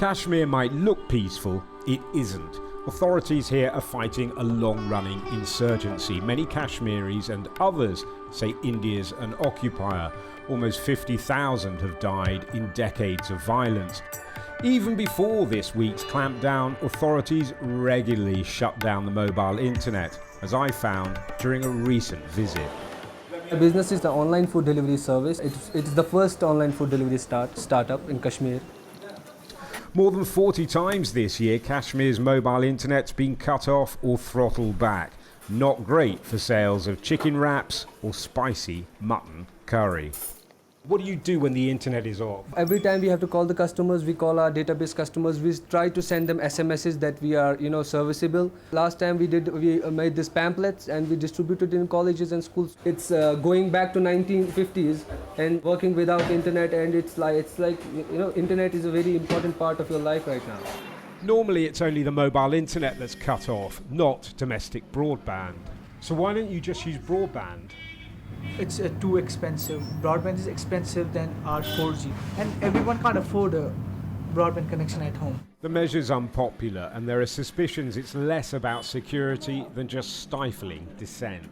Kashmir might look peaceful, it isn't. Authorities here are fighting a long-running insurgency. Many Kashmiris and others say India's an occupier. Almost 50,000 have died in decades of violence. Even before this week's clampdown, authorities regularly shut down the mobile internet, as I found during a recent visit. The business is the online food delivery service. It's the first online food delivery startup in Kashmir. More than 40 times this year, Kashmir's mobile internet's been cut off or throttled back. Not great for sales of chicken wraps or spicy mutton curry. What do you do when the internet is off? Every time we have to call the customers, we call our database customers, we try to send them SMSs that we are, serviceable. Last time we made these pamphlets and we distributed in colleges and schools. It's going back to 1950s and working without internet, and it's like internet is a very important part of your life right now. Normally it's only the mobile internet that's cut off, not domestic broadband. So why don't you just use broadband? It's too expensive. Broadband is expensive than our 4G, and everyone can't afford a broadband connection at home. The measure's unpopular, and there are suspicions it's less about security than just stifling dissent.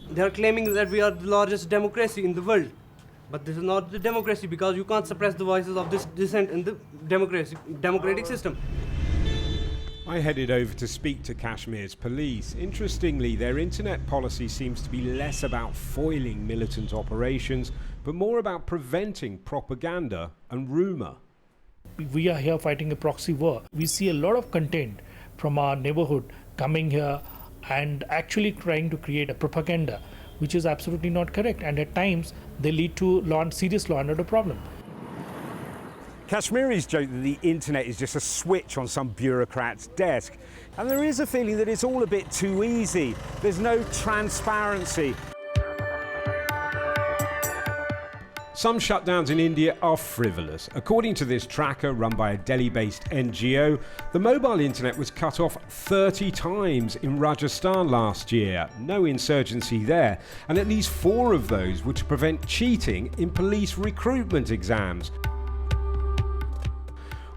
They are claiming that we are the largest democracy in the world, but this is not the democracy, because you can't suppress the voices of this dissent in the democratic system. I headed over to speak to Kashmir's police. Interestingly, their internet policy seems to be less about foiling militant operations, but more about preventing propaganda and rumour. We are here fighting a proxy war. We see a lot of content from our neighborhood coming here and actually trying to create a propaganda, which is absolutely not correct, and at times they lead to serious law and order problem. Kashmiris joke that the internet is just a switch on some bureaucrat's desk. And there is a feeling that it's all a bit too easy. There's no transparency. Some shutdowns in India are frivolous. According to this tracker run by a Delhi-based NGO, the mobile internet was cut off 30 times in Rajasthan last year. No insurgency there. And at least 4 of those were to prevent cheating in police recruitment exams.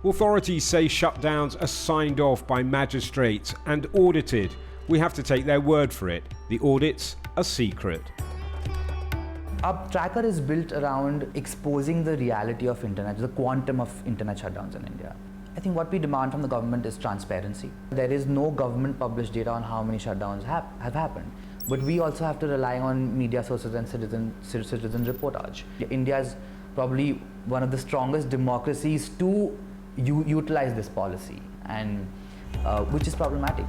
Authorities say shutdowns are signed off by magistrates and audited. We have to take their word for it. The audits are secret. Our tracker is built around exposing the reality of internet, the quantum of internet shutdowns in India. I think what we demand from the government is transparency. There is no government published data on how many shutdowns have happened. But we also have to rely on media sources and citizen reportage. India is probably one of the strongest democracies to utilize this policy, and which is problematic.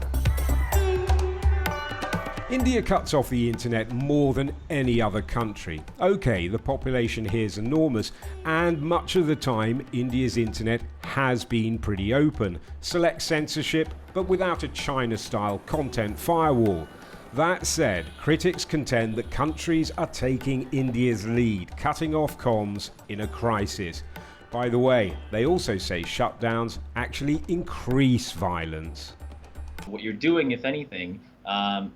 India cuts off the internet more than any other country. Okay, the population here is enormous, and much of the time India's internet has been pretty open. Select censorship, but without a China-style content firewall. That said, critics contend that countries are taking India's lead, cutting off comms in a crisis. By the way, they also say shutdowns actually increase violence. What you're doing, if anything,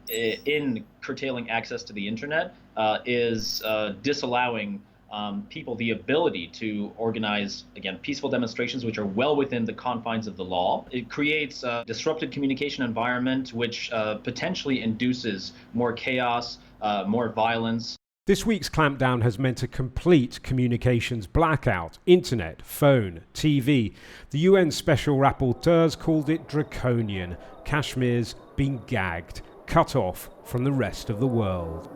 in curtailing access to the internet is disallowing people the ability to organize, again, peaceful demonstrations which are well within the confines of the law. It creates a disrupted communication environment which potentially induces more chaos, more violence. This week's clampdown has meant a complete communications blackout. Internet, phone, TV. The UN Special Rapporteurs called it draconian. Kashmir's been gagged, cut off from the rest of the world.